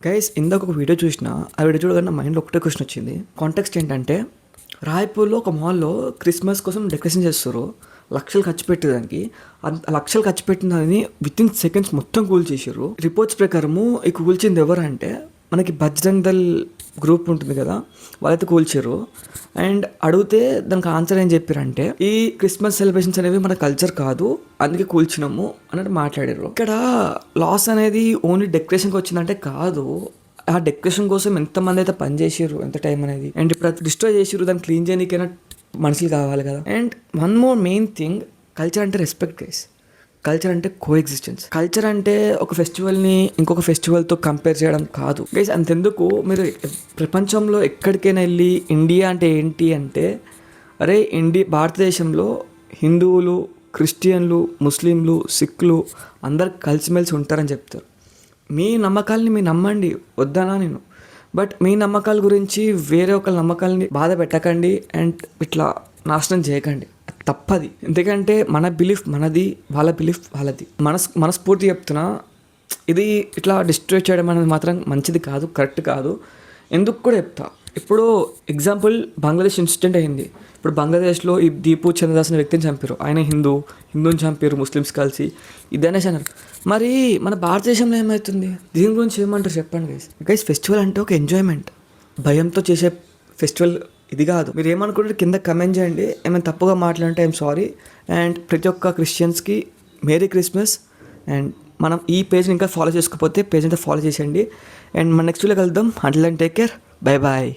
Guys ఇందాక ఒక video చూసిన ఆ వీడియో చూడగానే నా మైండ్లో ఒకటే క్వశ్చన్ వచ్చింది. కాంటెక్స్ట్ ఏంటంటే రాయ్పూర్లో ఒక మాల్లో క్రిస్మస్ కోసం డెకరేషన్ చేస్తారు. లక్షలు ఖర్చు పెట్టేదానికి లక్షలు ఖర్చు పెట్టినదని విత్ ఇన్ సెకండ్స్ మొత్తం కూల్చేసారు. రిపోర్ట్స్ ప్రకారము ఈ కూల్చింది ఎవరు అంటే మనకి బజరంగ్ దళ్ గ్రూప్ ఉంటుంది కదా, వాళ్ళైతే కూల్చారు. అండ్ అడిగితే దానికి ఆన్సర్ ఏం చెప్పారంటే ఈ క్రిస్మస్ సెలబ్రేషన్స్ అనేవి మన కల్చర్ కాదు, అందుకే కూల్చినాము అన్నట్టు మాట్లాడారు. ఇక్కడ లాస్ అనేది ఓన్లీ డెకరేషన్కి వచ్చిందంటే కాదు, ఆ డెకరేషన్ కోసం ఎంతమంది అయితే పని చేసారు, ఎంత టైం అనేది. అండ్ ఇప్పుడు అది డిస్ట్రాయ్ చేసారు, దాన్ని క్లీన్ చేయడానికైనా మనుషులు కావాలి కదా. And one more main thing, culture అంటే రెస్పెక్ట్ గైస్. కల్చర్ అంటే కో ఎగ్జిస్టెన్స్. కల్చర్ అంటే ఒక ఫెస్టివల్ని ఇంకొక ఫెస్టివల్తో కంపేర్ చేయడం కాదు గైస్. అంతెందుకు మీరు ప్రపంచంలో ఎక్కడికైనా వెళ్ళి ఇండియా అంటే ఏంటి అంటే, అరే భారతదేశంలో హిందువులు, క్రిస్టియన్లు, ముస్లింలు, సిఖ్లు అందరు కలిసిమెలిసి ఉంటారని చెప్తారు. మీ నమ్మకాలని మీరు నమ్మండి, వద్దనా నేను. బట్ మీ నమ్మకాల గురించి వేరే ఒకళ్ళ నమ్మకాలని బాధ పెట్టకండి అండ్ ఇట్లా నాశనం చేయకండి, తప్పది. ఎందుకంటే మన బిలీఫ్ మనది, వాళ్ళ బిలీఫ్ వాళ్ళది. మనస్ఫూర్తి చెప్తున్నా, ఇది ఇట్లా డిస్ట్రాయ్ చేయడం అనేది మాత్రం మంచిది కాదు, కరెక్ట్ కాదు. ఎందుకు కూడా చెప్తా. ఇప్పుడు ఎగ్జాంపుల్ బంగ్లాదేశ్ ఇన్సిడెంట్ అయింది. ఇప్పుడు బంగ్లాదేశ్లో ఈ దీపు చంద్రదాస్ అనే వ్యక్తిని చంపారు. ఆయన హిందూని చంపారు, ముస్లిమ్స్ కలిసి ఇదనేసి అన్నారు. మరి మన భారతదేశంలో ఏమవుతుంది? దీని గురించి ఏమంటారు చెప్పండి గైస్. గైస్ ఫెస్టివల్ అంటే ఒక ఎంజాయ్మెంట్, భయంతో చేసే ఫెస్టివల్ ఇది కాదు. మీరు ఏమనుకుంటారు కింద కమెంట్ చేయండి. ఏమైనా తప్పుగా మాట్లాడంటే ఐఎమ్ సారీ. అండ్ ప్రతి ఒక్క క్రిస్టియన్స్కి మేరీ క్రిస్మస్. అండ్ మనం ఈ పేజ్ని ఇంకా ఫాలో చేసుకోకపోతే పేజ్ అంతా ఫాలో చేసేయండి. అండ్ మన నెక్స్ట్ వీడియో కలుద్దాం. Until then take care, bye bye.